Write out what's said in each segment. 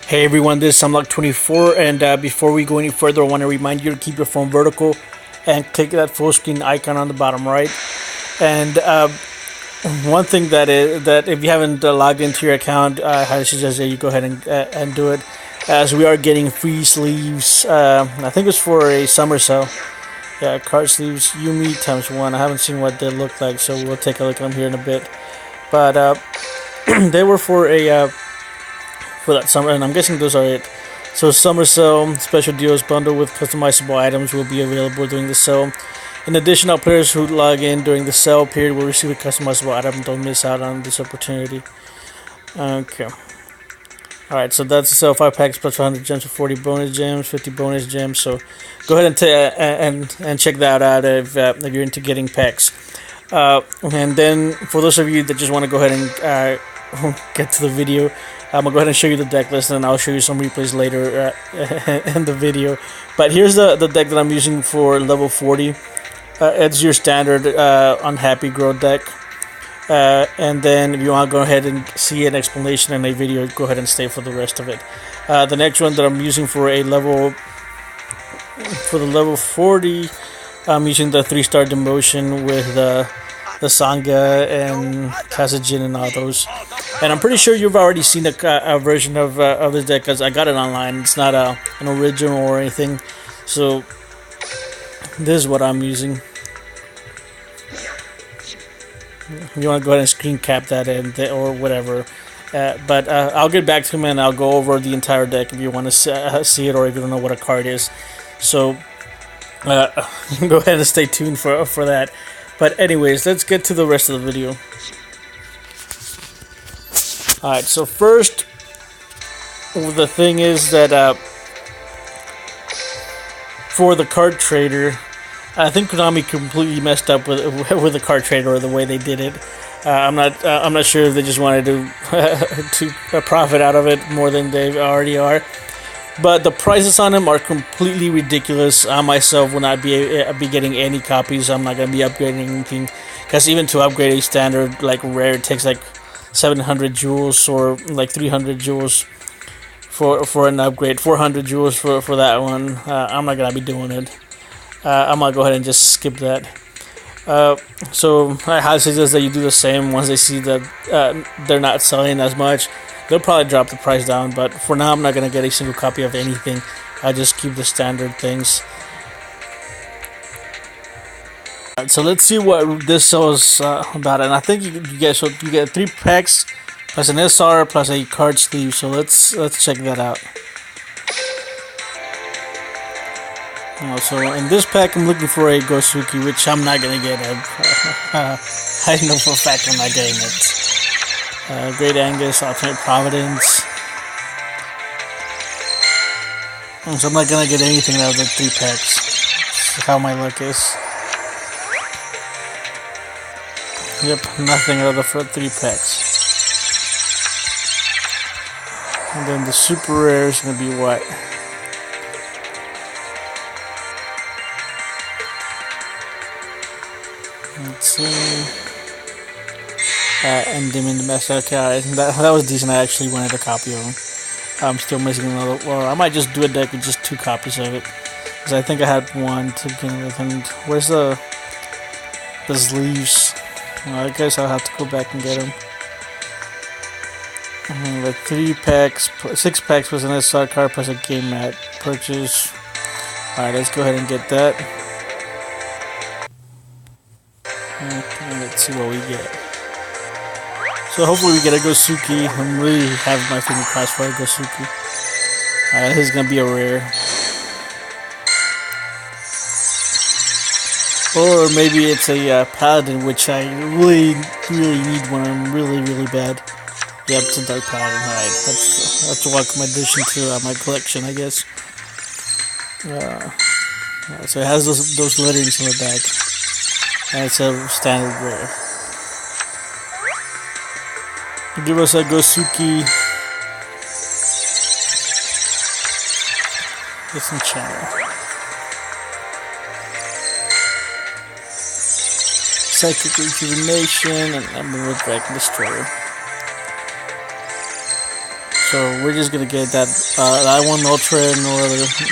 Hey everyone, this is Samlock24, and before we go any further, I want to remind you to keep your phone vertical and click that full screen icon on the bottom right. And one thing that if you haven't logged into your account, I highly suggest that you go ahead and do it, as we are getting free sleeves. I think it's for a summer sale. Yeah, card sleeves Yumi ×1. I haven't seen what they look like, so we'll take a look at them here in a bit. But they were for that summer, and I'm guessing those are it. So summer sale special deals bundle with customizable items will be available during the sale. In addition, all players who log in during the sale period will receive a customizable item. Don't miss out on this opportunity. Okay. Alright, so that's the sale. 5 packs plus 100 gems for 40 bonus gems, 50 bonus gems. So go ahead and check that out if you're into getting packs. And then for those of you that just want to go ahead and get to the video, I'm going to go ahead and show you the deck list, and I'll show you some replays later in the video. But here's the deck that I'm using for level 40. It's your standard Unhappy Grow deck. And then if you want to go ahead and see an explanation in a video, go ahead and stay for the rest of it. The next one that I'm using for the level 40, I'm using the 3-star demotion with the Sangha and Kasajin and all those. And I'm pretty sure you've already seen a version of this deck, because I got it online. It's not an original or anything. So this is what I'm using. You want to go ahead and screen cap that or whatever. But I'll get back to him and I'll go over the entire deck if you want to see it, or if you don't know what a card is. So go ahead and stay tuned for that. But anyways, let's get to the rest of the video. Alright, so first, the thing is that for the card trader, I think Konami completely messed up with the card trader, or the way they did it. I'm not sure if they just wanted to profit out of it more than they already are. But the prices on them are completely ridiculous. I myself will not be getting any copies. I'm not going to be upgrading anything, because even to upgrade a standard like rare, it takes like 700 jewels or like 300 jewels for an upgrade. 400 jewels for that one. I'm not going to be doing it. I'm going to go ahead and just skip that. So I highly suggest that you do the same. Once they see that they're not selling as much, they'll probably drop the price down. But for now, I'm not going to get a single copy of anything. I just keep the standard things. Alright, so let's see what this sells about. And I think you get 3 packs plus an SR plus a card sleeve. So let's check that out. So in this pack, I'm looking for a Gosuki, which I'm not gonna get. I know for a fact I'm not getting it. Great Angus, Alternate Providence. So I'm not gonna get anything out of the 3 packs. That's how my luck is. Yep, nothing out of the 3 packs. And then the super rare is gonna be what? Let's see. And Demon Domestic. Okay, that was decent. I actually wanted a copy of them. I'm still missing another. Well, I might just do a deck with just 2 copies of it, because I think I had 1 to begin with. And where's the sleeves? Well, I guess I'll have to go back and get them. Like 3 packs, 6 packs plus an SR card plus a game mat purchase. Alright, let's go ahead and get that. Okay, let's see what we get. So hopefully we get a Gosuki. I'm really having my finger crossed for a Gosuki. Alright, this is gonna be a rare. Or maybe it's a Paladin, which I really need one. I'm really bad. Yep, it's a Dark Paladin. Alright, that's a welcome addition to my collection, I guess. So it has those letterings on the back. And it's a standard rare. Give us a Gosuki. Disenchanter. Psychic Rejuvenation, and I'm going to Dragon Destroyer. So we're just gonna get that I1 Ultra and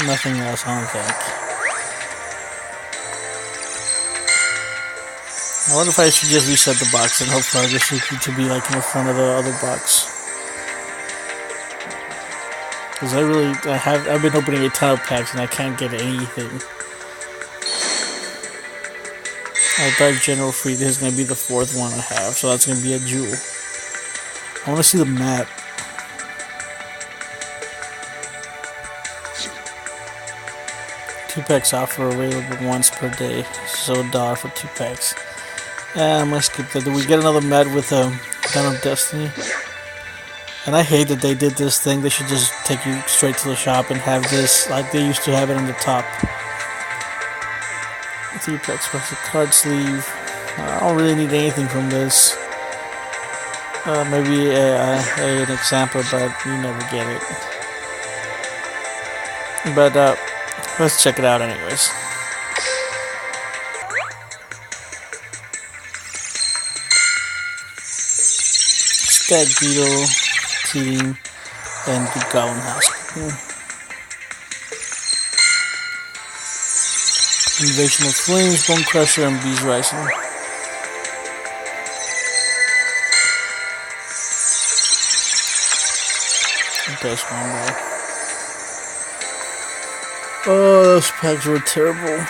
nothing else, I don't think. I wonder if I should just reset the box and hope for our Gashiki to be like in the front of the other box. Because I've been opening a ton of packs and I can't get anything. I thought General Free, this is going to be the fourth one I have, so that's going to be a Duel. I want to see the map. Two packs offer available once per day, so $1 for 2 packs. I'm going to skip that. Did we get another mat with Gun of Destiny? And I hate that they did this thing. They should just take you straight to the shop and have this like they used to have it on the top. 3 packs plus a card sleeve. I don't really need anything from this. Maybe an example, but you never get it. But let's check it out anyways. Stag Beetle, Team, and Good Goblin House. Invasion of Flames, Bone Crusher, and Beast Rising. Best one though. Oh, those packs were terrible.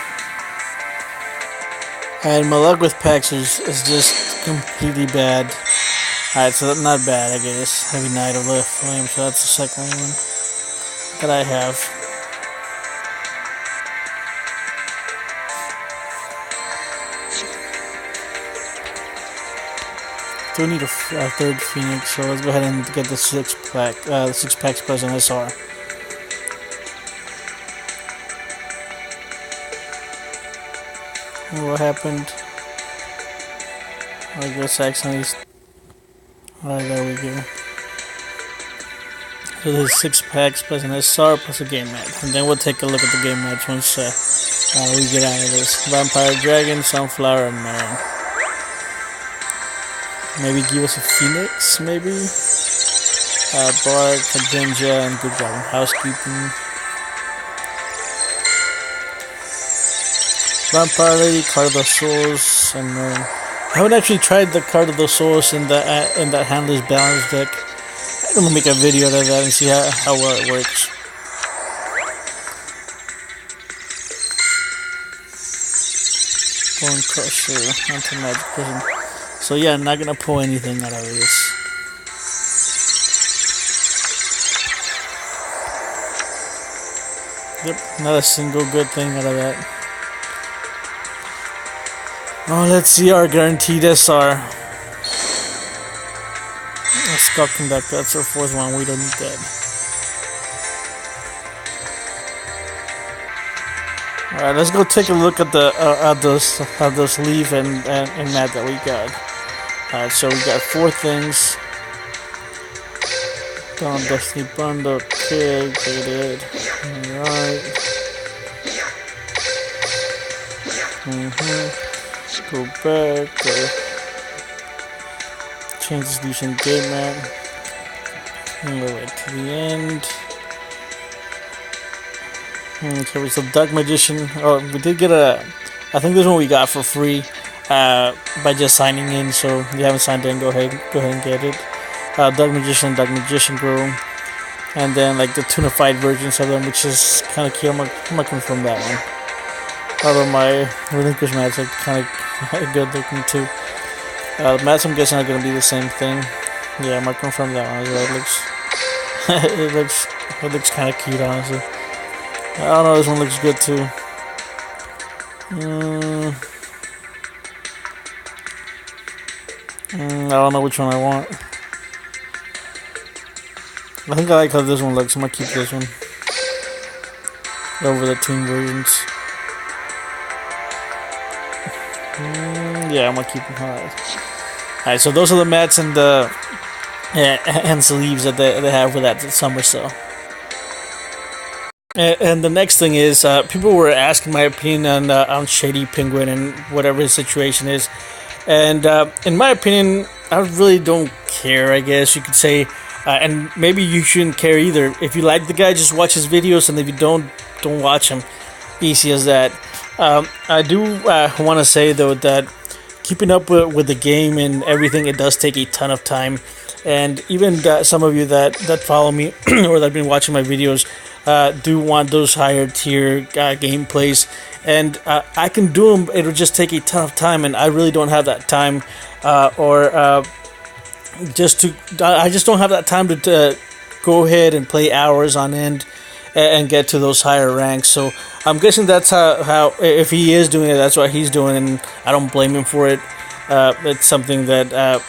And my luck with packs is just completely bad. Alright, so that's not bad, I guess. Heavy Knight of the Flame, so that's the second one that I have. Still need a third Phoenix, so let's go ahead and get the 6 packs plus an SR. What happened? I guess I accidentally. Alright, there we go. So there's 6 packs plus an SR plus a game mat. And then we'll take a look at the game mats once we get out of this. Vampire Dragon, Sunflower, and Man. Maybe give us a Phoenix, maybe? Bark, Adventure, and Good Goblin Housekeeping. Vampire Lady, Card of the Souls, and I haven't actually tried the Card of the Souls in that Handler's Balance deck. I'm gonna make a video of that and see how well it works. Bone Crusher, Anti-Magic Prison. So yeah, I'm not gonna pull anything out of this. Yep, not a single good thing out of that. Oh, let's see our guaranteed SR. Skull Conductor, that's our 4th one, we don't need that. Alright, let's go take a look at the sleeve and mat that we got. Alright, so we got 4 things. Dawn Destiny Bundle, okay, get it. Alright. Go back, change the solution game mat. And go right to the end. Okay, so Dark Magician. Oh, we did get I think this one we got for free by just signing in. So if you haven't signed in, go ahead and get it. Dark Magician Girl, and then like the tunified versions of them, which is kind of cute. I'm gonna confirm that one. Although my relinquished mats are kind of good looking too. The mats I'm guessing are gonna be the same thing. Yeah, I'm gonna confirm that one as well. It looks kind of cute, honestly. I don't know, this one looks good too. I don't know which one I want. I think I like how this one looks. I'm gonna keep this one over the twin versions. Yeah, I'm gonna keep them. Alright, so those are the mats and the sleeves that they have for that summer sale. And the next thing is, people were asking my opinion on Shady Penguin and whatever his situation is. And in my opinion, I really don't care, I guess you could say. and maybe you shouldn't care either. If you like the guy, just watch his videos, and if you don't watch him. Easy as that. I do want to say though that keeping up with the game and everything, it does take a ton of time. And even some of you that follow me or that have been watching my videos do want those higher tier gameplays, and I can do them. It'll just take a ton of time, and I really don't have that time, I just don't have that time to go ahead and play hours on end and get to those higher ranks. So I'm guessing that's how if he is doing it, that's what he's doing, and I don't blame him for it. It's something that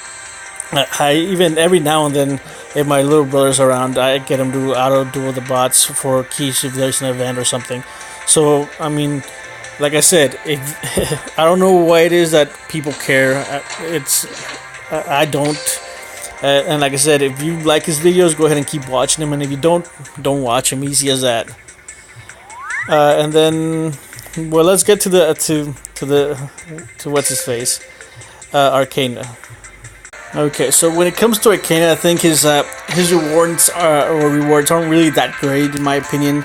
I even every now and then, if my little brother's around, I get him to auto duel the bots for keys if there's an event or something. So I mean, like I said, I don't know why it is that people care. I don't. And like I said, if you like his videos, go ahead and keep watching him. And if you don't watch him. Easy as that. And then, well, let's get to what's his face, Arkana. Okay, so when it comes to Arkana, I think his rewards aren't really that great in my opinion.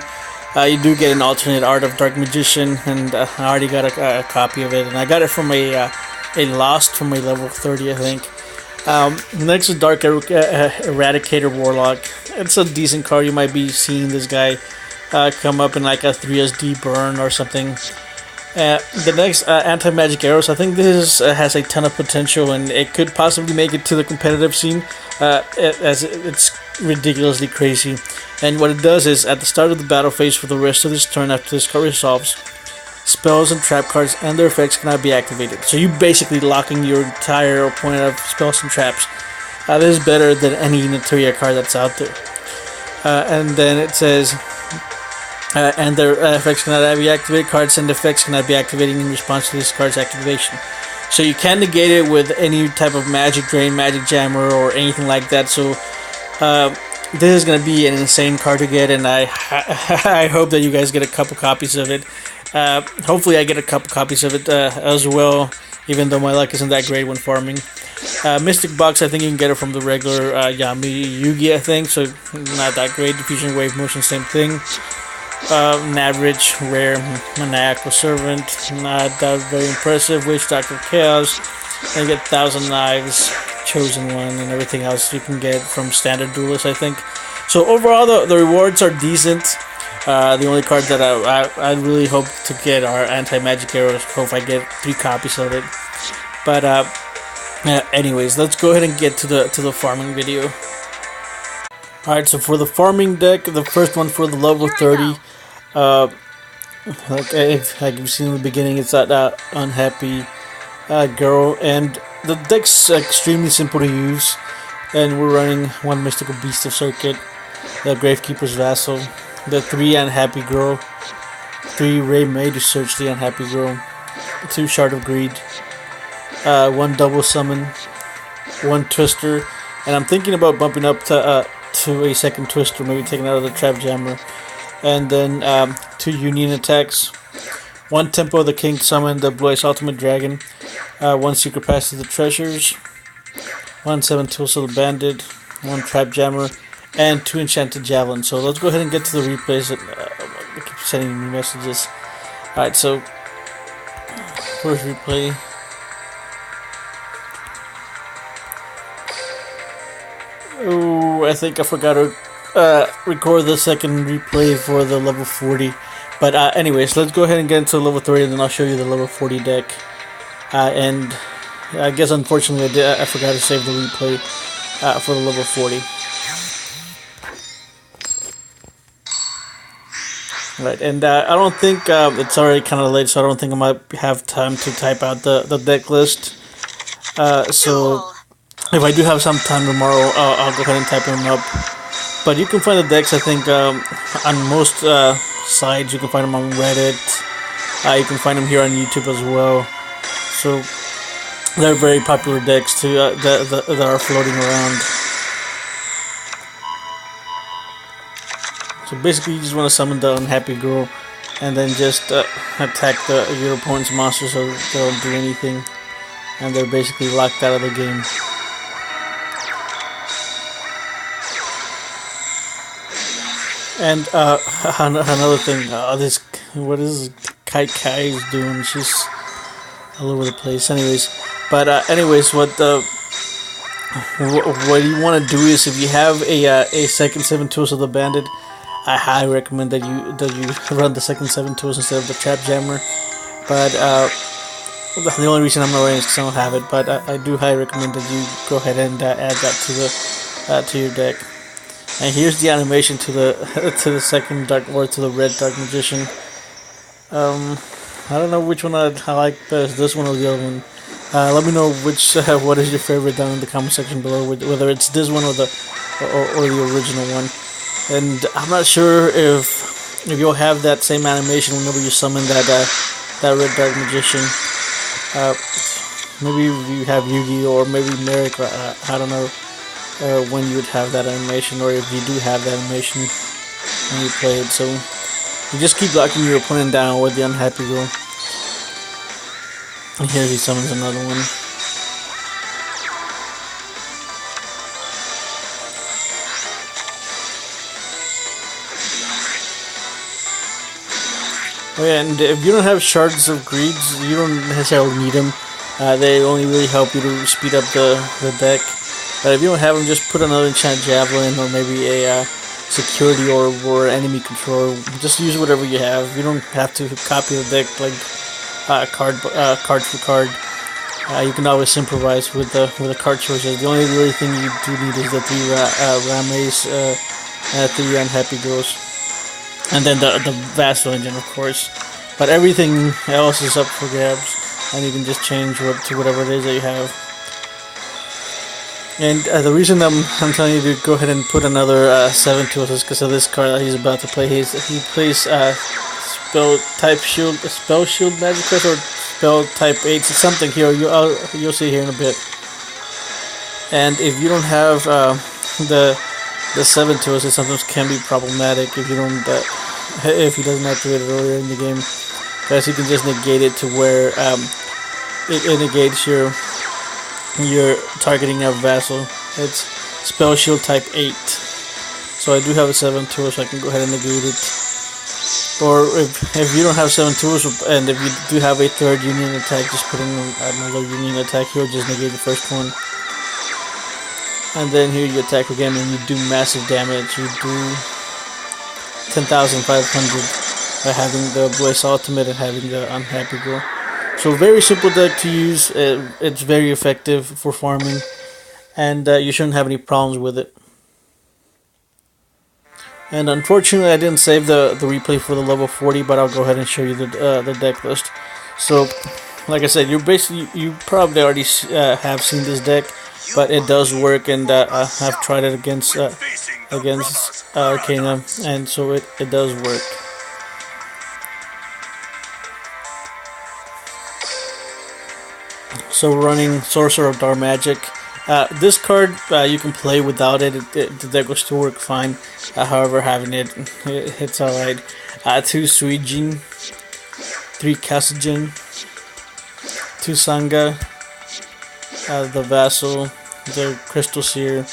You do get an alternate art of Dark Magician, and I already got a copy of it, and I got it from a Lost from a level 30, I think. Next is Dark Eradicator Warlock. It's a decent card. You might be seeing this guy come up in like a 3SD burn or something. The next, Anti-Magic Arrows. I think this has a ton of potential, and it could possibly make it to the competitive scene, as it's ridiculously crazy. And what it does is, at the start of the battle phase for the rest of this turn after this card resolves, spells and trap cards and their effects cannot be activated. So you basically locking your entire opponent of spells and traps. This is better than any Unitaria card that's out there. And then it says, and their effects cannot be activated. Cards and effects cannot be activated in response to this card's activation. So you can negate it with any type of Magic Drain, Magic Jammer, or anything like that. So this is going to be an insane card to get, and I hope that you guys get a couple copies of it. Hopefully I get a couple copies of it as well, even though my luck isn't that great when farming. Mystic Box, I think you can get it from the regular Yami Yugi, I think, so not that great. Diffusion Wave Motion, same thing. Average, Rare, Maniacal Servant, not that very impressive. Witch Doctor of Chaos, and you get 1,000 Knives, Chosen One, and everything else you can get from Standard Duelist, I think. So overall, the rewards are decent. The only cards that I really hope to get are Anti-Magic Arrows. Hope I get 3 copies of it. But anyways, let's go ahead and get to the farming video. Alright, so for the farming deck, the first one for the level 30, like you've seen in the beginning, it's that unhappy girl, and the deck's extremely simple to use. And we're running 1 Mystical Beast of Circuit, the Gravekeeper's Vassal, the 3 Unhappy Girl, 3 Ray May to search the Unhappy Girl, 2 Shard of Greed, 1 Double Summon, 1 Twister, and I'm thinking about bumping up to a second Twister, maybe taking out of the Trap Jammer, and then 2 Union attacks, 1 Tempo of the King Summon, the Blue Eyes Ultimate Dragon, 1 Secret Pass to the Treasures, 1 7 Tools of the Bandit, 1 Trap Jammer, and 2 Enchanted Javelin. So let's go ahead and get to the replays. I keep sending me messages. Alright, so first replay. Oh, I think I forgot to record the second replay for the level 40. But anyways, let's go ahead and get into level 30, and then I'll show you the level 40 deck. And I guess unfortunately I forgot to save the replay for the level 40. Right, and I don't think it's already kind of late, so I don't think I might have time to type out the deck list. So if I do have some time tomorrow, I'll go ahead and type them up. But you can find the decks, I think, on most sites. You can find them on Reddit. You can find them here on YouTube as well. So they're very popular decks too that are floating around. So basically, you just want to summon the Unhappy Girl, and then just attack your opponent's monsters so they don't do anything, and they're basically locked out of the game. And another thing, this what is Kai is doing? She's all over the place. Anyways, what you want to do is, if you have a second 7 tools of the bandit, I highly recommend that you run the second 7 tools instead of the trap jammer. But the only reason I'm not running is because I don't have it. But I do highly recommend that you go ahead and add that to your deck. And here's the animation to the second dark, or to the red dark magician. I don't know which one I like best, this one or the other one. Let me know what is your favorite down in the comment section below, whether it's this one or the original one. And I'm not sure if you'll have that same animation whenever you summon that red dark magician. Maybe you have Yugi or maybe Merrick. I don't know when you would have that animation, or if you do have that animation when you play it. So you just keep locking your opponent down with the unhappy girl. And here he summons another one. Oh yeah, and if you don't have shards of greeds, you don't necessarily need them. They only really help you to speed up the deck. But if you don't have them, just put another enchant javelin, or maybe a security or enemy control. Just use whatever you have. You don't have to copy the deck like card for card. You can always improvise with the card choices. The only really thing you do need is the 3 Rames and 3 Unhappy Girls, and then the Vassal engine, of course. But everything else is up for grabs, and you can just change to whatever it is that you have. And the reason I'm telling you to go ahead and put another 7 tools is because of this card that he's about to play. He plays spell shield magic quest, or spell type 8. It's something here. You'll see here in a bit. And if you don't have the 7 tools, it sometimes can be problematic if you don't if he doesn't activate it earlier in the game, because you can just negate it to where it negates your targeting of Vassal. It's spell shield type 8. So I do have a 7 tools, so I can go ahead and negate it. Or if you don't have 7 tools, and if you do have a 3rd union attack, just put in another union attack here, just negate the first one. And then here you attack again, and you do massive damage. You do 10,500 by having the Blaze Ultimate and having the Unhappy Girl. So very simple deck to use. It's very effective for farming, and you shouldn't have any problems with it. And unfortunately, I didn't save the replay for the level 40, but I'll go ahead and show you the deck list. So, like I said, you probably already have seen this deck, but it does work, and I've tried it against Arkana, and so it does work. So running Sorcerer of Dark Magic. This card you can play without it. The deck will still work fine. However, having it's alright. 2 Suijin, 3 Kasujin, 2 Sangha, the Vassal, the Crystal Seer.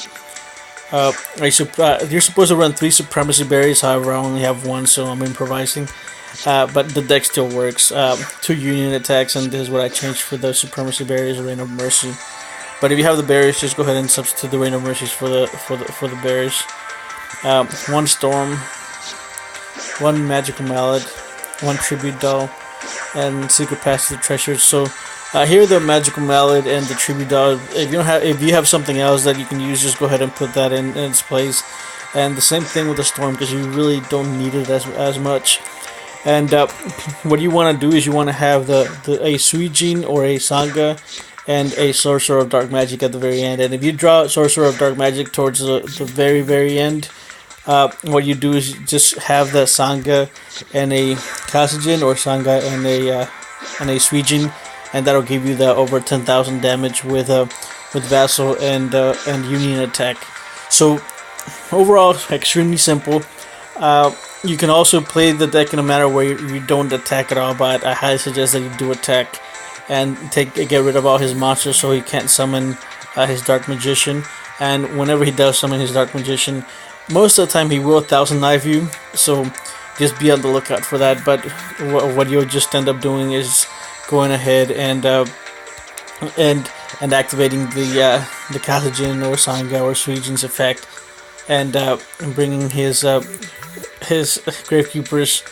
You're supposed to run 3 Supremacy Berries. However, I only have 1, so I'm improvising. But the deck still works. 2 Union attacks, and this is what I changed for the Supremacy Berries, Rain of Mercy. But if you have the berries, just go ahead and substitute the Rain of Mercies for the berries. 1 Storm, 1 Magical Mallet, 1 Tribute Doll, and Secret Pass to the Treasures. So here the Magical Mallet and the Tribute Doll. If you have something else that you can use, just go ahead and put that in its place. And the same thing with the Storm, because you really don't need it as much. And what you want to do is you want to have a Suijin or a Sangha and a Sorcerer of Dark Magic at the very end. And if you draw Sorcerer of Dark Magic towards the very end, what you do is just have the Sangha and a Kasujin, or Sangha and a Suijin, and that'll give you the over 10,000 damage with Vassal and Union attack. So overall, extremely simple. You can also play the deck in a manner where you don't attack at all, but I highly suggest that you do attack and get rid of all his monsters, so he can't summon his Dark Magician. And whenever he does summon his Dark Magician, most of the time he will thousand knife you, so just be on the lookout for that. But what you'll just end up doing is going ahead and activating the Cathogen or Sanga or Suijin's effect, and bringing his Gravekeepers.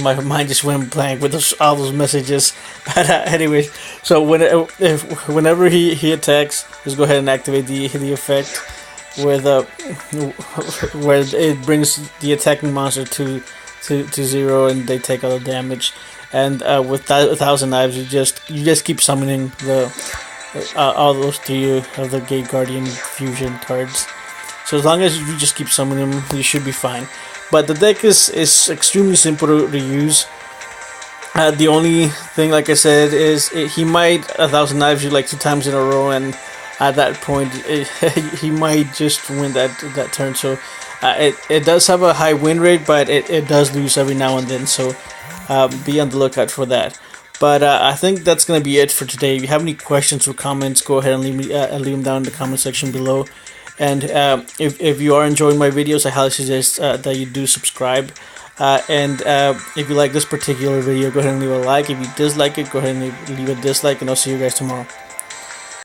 My mind just went blank with all those messages. But anyways, so whenever he attacks, just go ahead and activate the effect with where it brings the attacking monster to 0, and they take all the damage. And with 1,000 knives, you just keep summoning all those 3 of the Gate Guardian fusion cards. So as long as you just keep summoning them, you should be fine. But the deck is extremely simple to use. The only thing, like I said, is he might 1,000 knives you like 2 times in a row, and at that point he might just win that turn. So it does have a high win rate, but it does lose every now and then. So be on the lookout for that. But I think that's going to be it for today. If you have any questions or comments, go ahead and leave them down in the comment section below. And if you are enjoying my videos, I highly suggest that you do subscribe. And if you like this particular video, go ahead and leave a like. If you dislike it, go ahead and leave a dislike. And I'll see you guys tomorrow.